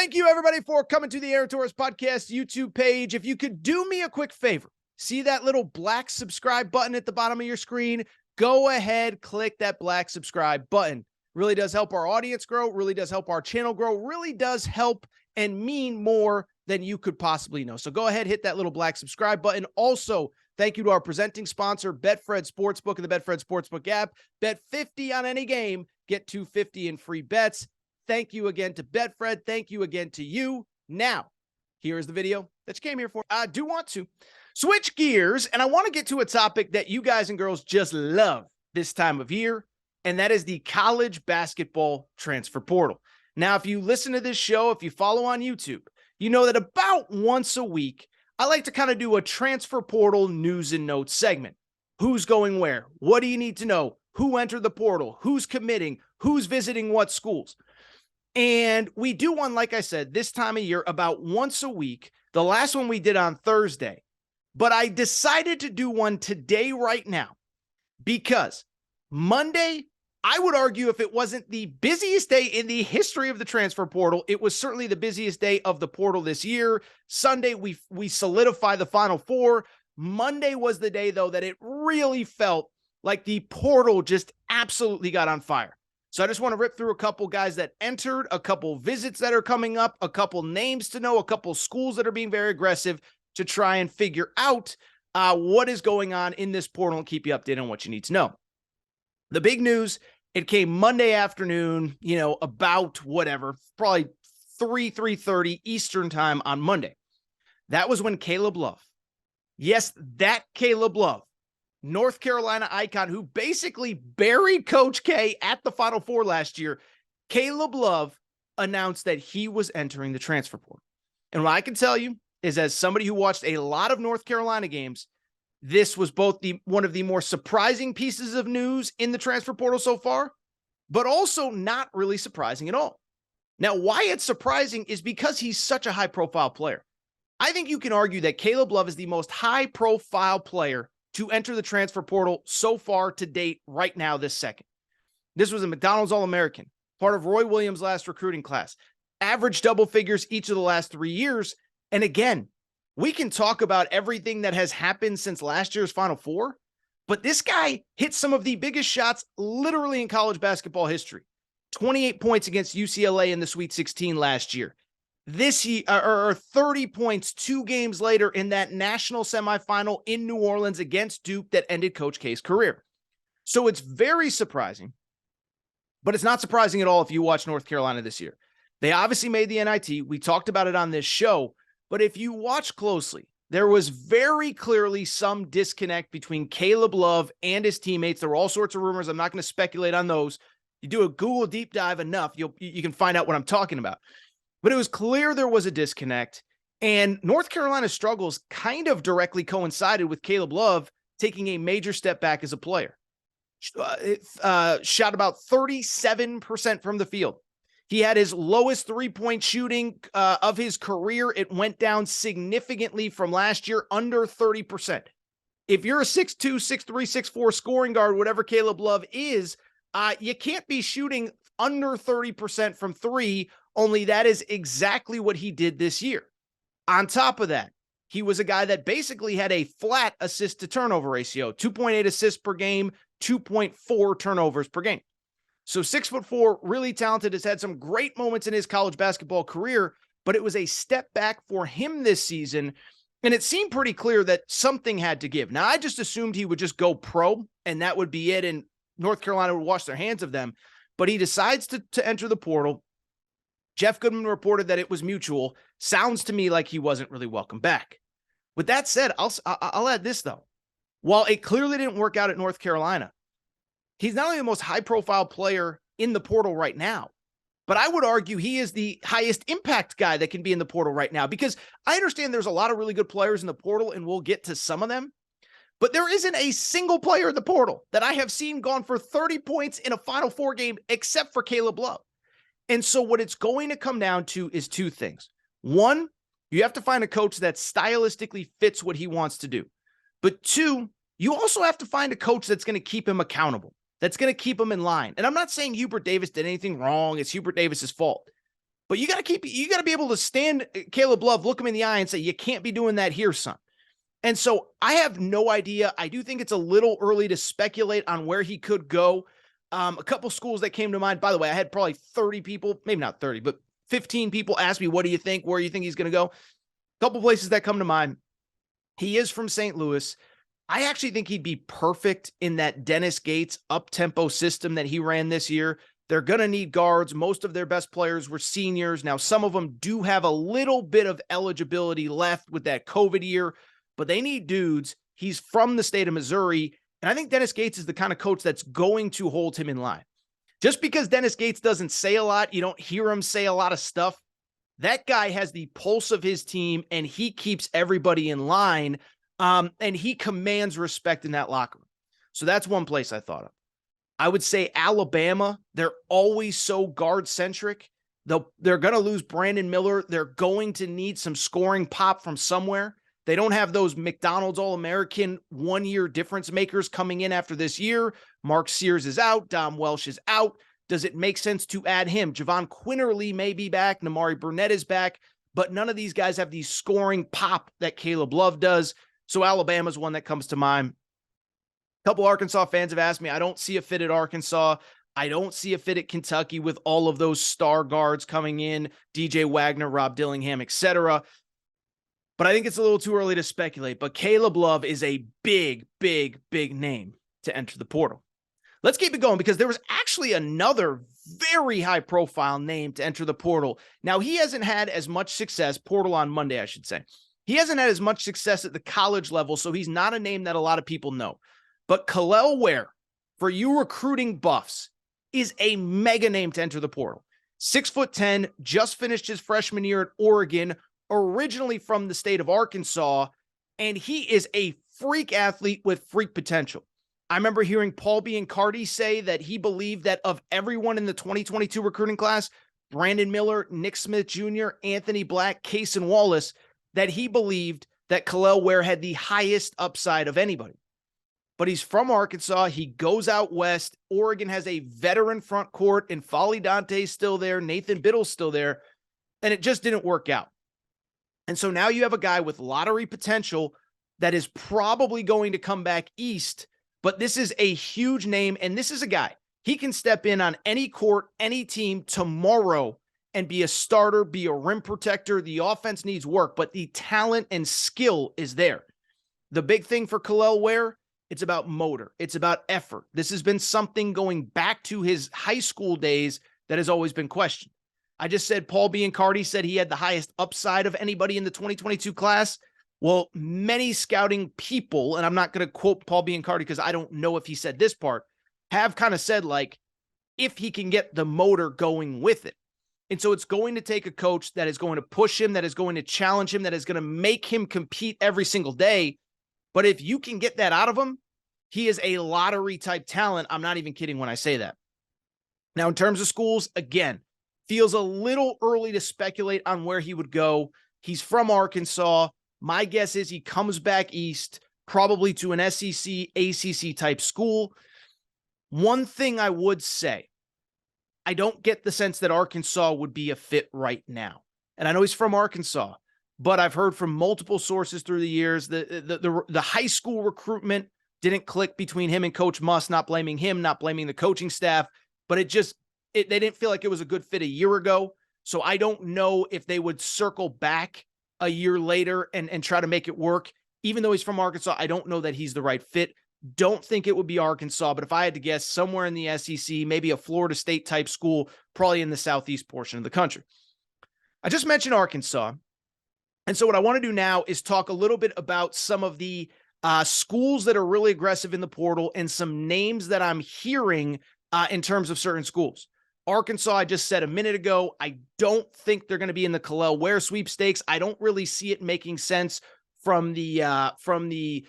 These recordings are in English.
Thank you, everybody, for coming to the Aaron Torres Podcast YouTube page. If you could do me a quick favor, see that little black subscribe button at the bottom of your screen? Go ahead, click that black subscribe button. Really does help our audience grow, really does help our channel grow, really does help and mean more than you could possibly know. So go ahead, hit that little black subscribe button. Also, thank you to our presenting sponsor, Betfred Sportsbook and the Betfred Sportsbook app. Bet 50 on any game, get $250 in free bets. Thank you again to Betfred. Thank you again to you. Now, here's the video that you came here for. I do want to switch gears, and I want to get to a topic that you guys and girls just love this time of year, and that is the college basketball transfer portal. Now, if you listen to this show, if you follow on YouTube, you know that about once a week, I like to kind of do a transfer portal news and notes segment. Who's going where? What do you need to know? Who entered the portal? Who's committing? Who's visiting what schools? And we do one, like I said, this time of year about once a week. The last one we did on Thursday. But I decided to do one today right now because Monday, I would argue if it wasn't the busiest day in the history of the transfer portal, it was certainly the busiest day of the portal this year. Sunday, we solidify the Final Four. Monday was the day, though, that it really felt like the portal just absolutely got on fire. So I just want to rip through a couple guys that entered, a couple visits that are coming up, a couple names to know, a couple schools that are being very aggressive to try and figure out what is going on in this portal and keep you updated on what you need to know. The big news, it came Monday afternoon, about whatever, probably 3:30 Eastern time on Monday. That was when Caleb Love, yes, that Caleb Love, North Carolina icon who basically buried Coach K at the Final Four last year, Caleb Love announced that he was entering the transfer portal. And what I can tell you is, as somebody who watched a lot of North Carolina games, this was both one of the more surprising pieces of news in the transfer portal so far, but also not really surprising at all. Now, why it's surprising is because he's such a high-profile player. I think you can argue that Caleb Love is the most high-profile player to enter the transfer portal so far to date right now this second. This was a McDonald's All-American, part of Roy Williams' last recruiting class, average double figures each of the last 3 years. And again, we can talk about everything that has happened since last year's Final Four, but this guy hit some of the biggest shots literally in college basketball history. 28 points against UCLA in the Sweet 16 last year. This year, or 30 points 2 games later in that national semifinal in New Orleans against Duke that ended Coach K's career. So it's very surprising, but it's not surprising at all if you watch North Carolina this year. They obviously made the NIT. We talked about it on this show, but if you watch closely, there was very clearly some disconnect between Caleb Love and his teammates. There were all sorts of rumors. I'm not going to speculate on those. You do a Google deep dive enough, you can find out what I'm talking about. But it was clear there was a disconnect, and North Carolina's struggles kind of directly coincided with Caleb Love taking a major step back as a player. Shot about 37% from the field. He had his lowest three-point shooting of his career. It went down significantly from last year, under 30%. If you're a 6'2", 6'3", 6'4 scoring guard, whatever Caleb Love is, you can't be shooting under 30% from three. Only that is exactly what he did this year. On top of that, he was a guy that basically had a flat assist to turnover ratio, 2.8 assists per game, 2.4 turnovers per game. So 6'4", really talented, has had some great moments in his college basketball career, but it was a step back for him this season. And it seemed pretty clear that something had to give. Now, I just assumed he would just go pro and that would be it, and North Carolina would wash their hands of them. But he decides to enter the portal. Jeff Goodman reported that it was mutual. Sounds to me like he wasn't really welcome back. With that said, I'll add this, though. While it clearly didn't work out at North Carolina, he's not only the most high-profile player in the portal right now, but I would argue he is the highest impact guy that can be in the portal right now, because I understand there's a lot of really good players in the portal, and we'll get to some of them, but there isn't a single player in the portal that I have seen gone for 30 points in a Final Four game except for Caleb Love. And so what it's going to come down to is two things. One, you have to find a coach that stylistically fits what he wants to do. But two, you also have to find a coach that's going to keep him accountable, that's going to keep him in line. And I'm not saying Hubert Davis did anything wrong. It's Hubert Davis's fault. But you got to be able to stand Caleb Love, look him in the eye and say, you can't be doing that here, son. And so I have no idea. I do think it's a little early to speculate on where he could go. A couple schools that came to mind, by the way, I had probably 30 people, maybe not 30, but 15 people ask me, what do you think? Where do you think he's going to go? A couple places that come to mind. He is from St. Louis. I actually think he'd be perfect in that Dennis Gates up-tempo system that he ran this year. They're going to need guards. Most of their best players were seniors. Now, some of them do have a little bit of eligibility left with that COVID year, but they need dudes. He's from the state of Missouri, and I think Dennis Gates is the kind of coach that's going to hold him in line. Just because Dennis Gates doesn't say a lot, you don't hear him say a lot of stuff, that guy has the pulse of his team, and he keeps everybody in line, and he commands respect in that locker room. So that's one place I thought of. I would say Alabama. They're always so guard-centric. They're going to lose Brandon Miller. They're going to need some scoring pop from somewhere. They don't have those McDonald's All-American one-year difference makers coming in after this year. Mark Sears is out. Dom Welsh is out. Does it make sense to add him? Javon Quinterly may be back. Namari Burnett is back. But none of these guys have the scoring pop that Caleb Love does. So Alabama's one that comes to mind. A couple Arkansas fans have asked me, I don't see a fit at Arkansas. I don't see a fit at Kentucky with all of those star guards coming in, DJ Wagner, Rob Dillingham, etc. But I think it's a little too early to speculate. But Caleb Love is a big, big, big name to enter the portal. Let's keep it going because there was actually another very high-profile name to enter the portal. Now, he hasn't had as much success, portal on Monday, I should say. He hasn't had as much success at the college level, so he's not a name that a lot of people know. But Kel'el Ware, for you recruiting buffs, is a mega name to enter the portal. 6'10", just finished his freshman year at Oregon, originally from the state of Arkansas, and he is a freak athlete with freak potential. I remember hearing Paul Biancardi say that he believed that of everyone in the 2022 recruiting class, Brandon Miller, Nick Smith Jr., Anthony Black, Cason Wallace, that he believed that Kel'el Ware had the highest upside of anybody. But he's from Arkansas. He goes out west. Oregon has a veteran front court, and Folly Dante's still there. Nathan Biddle's still there, and it just didn't work out. And so now you have a guy with lottery potential that is probably going to come back east. But this is a huge name, and this is a guy. He can step in on any court, any team tomorrow and be a starter, be a rim protector. The offense needs work, but the talent and skill is there. The big thing for Kel'el Ware, it's about motor. It's about effort. This has been something going back to his high school days that has always been questioned. I just said Paul Biancardi said he had the highest upside of anybody in the 2022 class. Well, many scouting people, and I'm not going to quote Paul Biancardi because I don't know if he said this part, have kind of said, like, if he can get the motor going with it. And so it's going to take a coach that is going to push him, that is going to challenge him, that is going to make him compete every single day. But if you can get that out of him, he is a lottery type talent. I'm not even kidding when I say that. Now, in terms of schools, again, feels a little early to speculate on where he would go. He's from Arkansas. My guess is he comes back east, probably to an SEC, ACC type school. One thing I would say, I don't get the sense that Arkansas would be a fit right now. And I know he's from Arkansas, but I've heard from multiple sources through the years the high school recruitment didn't click between him and Coach Muss, not blaming him, not blaming the coaching staff, but they didn't feel like it was a good fit a year ago. So I don't know if they would circle back a year later and try to make it work. Even though he's from Arkansas, I don't know that he's the right fit. Don't think it would be Arkansas, but if I had to guess, somewhere in the SEC, maybe a Florida State type school, probably in the southeast portion of the country. I just mentioned Arkansas. And so what I want to do now is talk a little bit about some of the schools that are really aggressive in the portal and some names that I'm hearing in terms of certain schools. Arkansas, I just said a minute ago, I don't think they're going to be in the Kel'el Ware sweepstakes. I don't really see it making sense from the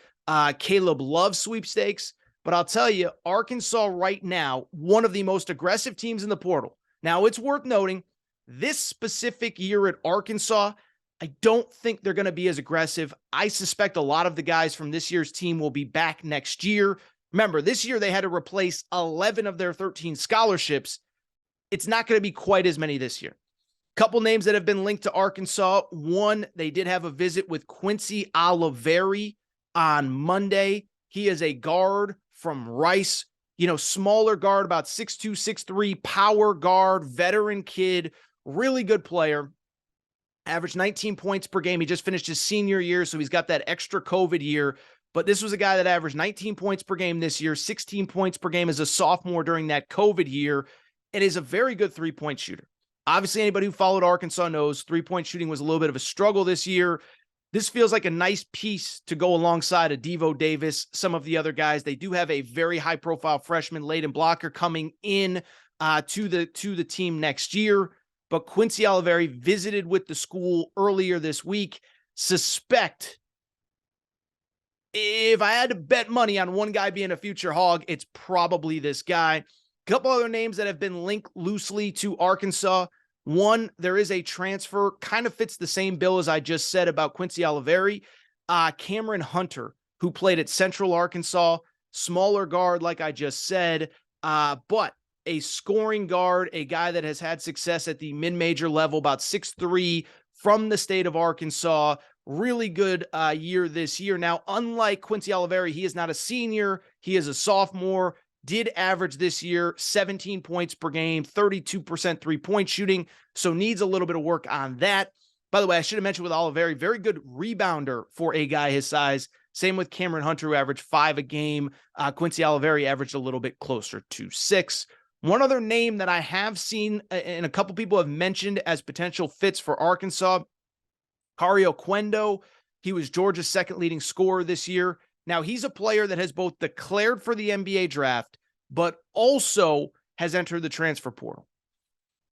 Caleb Love sweepstakes. But I'll tell you, Arkansas right now, one of the most aggressive teams in the portal. Now, it's worth noting, this specific year at Arkansas, I don't think they're going to be as aggressive. I suspect a lot of the guys from this year's team will be back next year. Remember, this year they had to replace 11 of their 13 scholarships. It's not going to be quite as many this year. Couple names that have been linked to Arkansas. One, they did have a visit with Quincy Oliveri on Monday. He is a guard from Rice, smaller guard, about 6'2", 6'3", power guard, veteran kid, really good player. Averaged 19 points per game. He just finished his senior year, so he's got that extra COVID year. But this was a guy that averaged 19 points per game this year, 16 points per game as a sophomore during that COVID year, and is a very good three-point shooter. Obviously, anybody who followed Arkansas knows three-point shooting was a little bit of a struggle this year. This feels like a nice piece to go alongside a Devo Davis, some of the other guys. They do have a very high-profile freshman, Layden Blocker, coming in to the team next year. But Quincy Oliveri visited with the school earlier this week. Suspect, if I had to bet money on one guy being a future Hog, it's probably this guy. A couple other names that have been linked loosely to Arkansas. One, there is a transfer, kind of fits the same bill as I just said about Quincy Oliveri. Cameron Hunter, who played at Central Arkansas, smaller guard, like I just said, but a scoring guard, a guy that has had success at the mid-major level, about 6'3", from the state of Arkansas. Really good year this year. Now, unlike Quincy Oliveri, he is not a senior. He is a sophomore. Did average this year 17 points per game, 32% three-point shooting, so needs a little bit of work on that. By the way, I should have mentioned with Oliveri, very good rebounder for a guy his size. Same with Cameron Hunter, who averaged 5 a game. Quincy Oliveri averaged a little bit closer to 6. One other name that I have seen and a couple people have mentioned as potential fits for Arkansas, Kari Oquendo. He was Georgia's second leading scorer this year. Now, he's a player that has both declared for the NBA draft, but also has entered the transfer portal.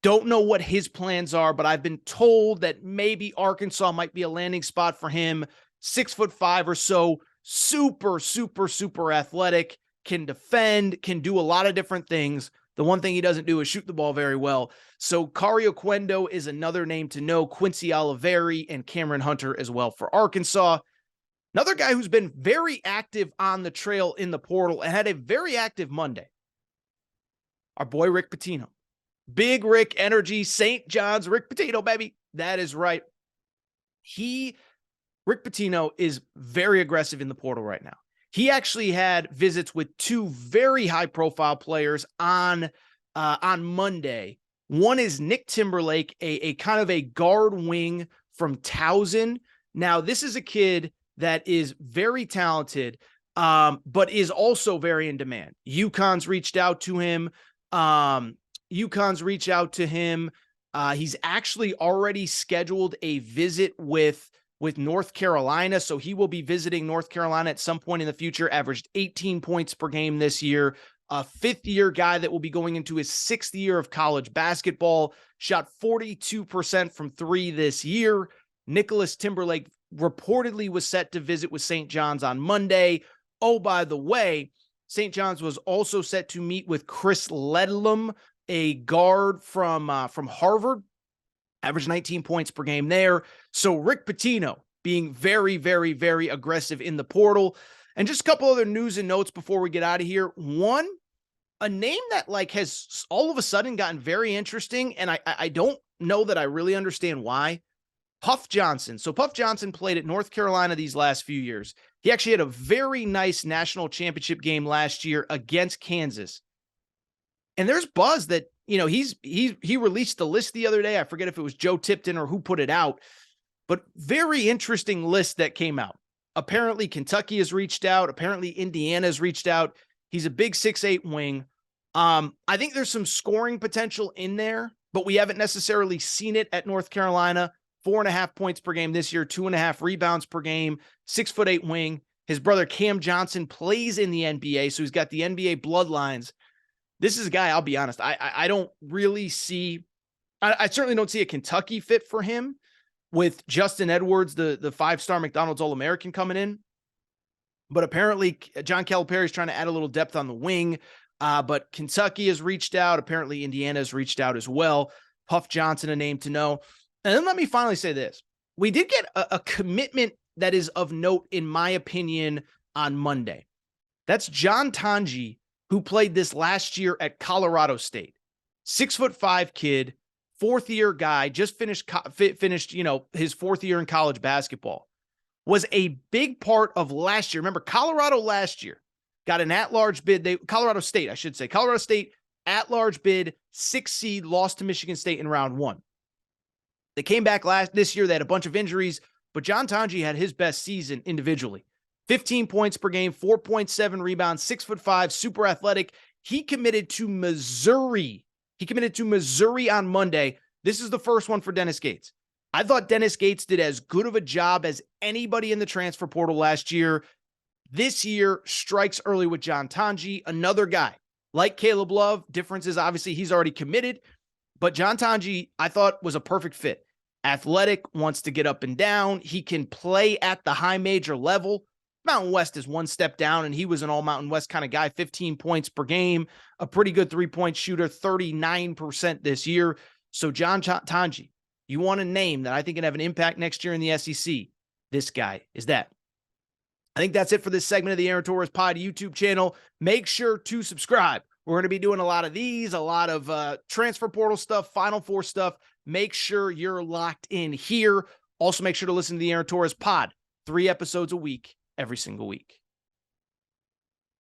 Don't know what his plans are, but I've been told that maybe Arkansas might be a landing spot for him. 6'5" or so, super, super, super athletic, can defend, can do a lot of different things. The one thing he doesn't do is shoot the ball very well. So Kari Oquendo is another name to know. Quincy Oliveri and Cameron Hunter as well for Arkansas. Another guy who's been very active on the trail in the portal and had a very active Monday, our boy Rick Pitino. Big Rick energy, St. John's, Rick Pitino, baby. That is right. Rick Pitino is very aggressive in the portal right now. He actually had visits with 2 very high-profile players on Monday. One is Nick Timberlake, a kind of a guard wing from Towson. Now, this is a kid that is very talented, but is also very in demand. UConn's reached out to him. He's actually already scheduled a visit with North Carolina, so he will be visiting North Carolina at some point in the future. Averaged 18 points per game this year. A fifth-year guy that will be going into his 6th year of college basketball. Shot 42% from 3 this year. Nicholas Timberlake reportedly was set to visit with St. John's on Monday. Oh, by the way, St. John's was also set to meet with Chris Ledlum, a guard from Harvard. Averaged 19 points per game there. So Rick Pitino being very, very, very aggressive in the portal. And just a couple other news and notes before we get out of here. One, a name that has all of a sudden gotten very interesting, and I don't know that I really understand why. Puff Johnson. So Puff Johnson played at North Carolina these last few years. He actually had a very nice national championship game last year against Kansas. And there's buzz that, he released the list the other day. I forget if it was Joe Tipton or who put it out, but very interesting list that came out. Apparently Kentucky has reached out. Apparently Indiana has reached out. He's a big 6'8" wing. I think there's some scoring potential in there, but we haven't necessarily seen it at North Carolina. 4.5 points per game this year, 2.5 rebounds per game, 6'8" wing. His brother Cam Johnson plays in the NBA, so he's got the NBA bloodlines. This is a guy, I'll be honest, I don't really see, I certainly don't see a Kentucky fit for him with Justin Edwards, the 5-star McDonald's All-American coming in. But apparently John Calipari is trying to add a little depth on the wing. But Kentucky has reached out. Apparently Indiana has reached out as well. Puff Johnson, a name to know. And then let me finally say this. We did get a commitment that is of note, in my opinion, on Monday. That's John Tonji, who played this last year at Colorado State. 6'5" kid, fourth-year guy, just finished, his fourth year in college basketball, was a big part of last year. Remember, Colorado last year got an at-large bid. Colorado State at-large bid, 6 seed, lost to Michigan State in round 1. They came back this year. They had a bunch of injuries, but John Tonje had his best season individually. 15 points per game, 4.7 rebounds, 6'5", super athletic. He committed to Missouri. On Monday. This is the first one for Dennis Gates. I thought Dennis Gates did as good of a job as anybody in the transfer portal last year. This year, strikes early with John Tonje, another guy. Like Caleb Love, difference is obviously he's already committed, but John Tonje, I thought, was a perfect fit. Athletic, wants to get up and down. He can play at the high major level. Mountain West is one step down, and he was an all Mountain West kind of guy, 15 points per game, a pretty good three-point shooter, 39% this year. So John Tonje, you want a name that I think can have an impact next year in the SEC, this guy is that. I think that's it for this segment of the Aaron Torres Pod YouTube channel. Make sure to subscribe. We're going to be doing a lot of these, a lot of transfer portal stuff, Final Four stuff. Make sure you're locked in here. Also, make sure to listen to the Aaron Torres Pod, 3 episodes a week, every single week.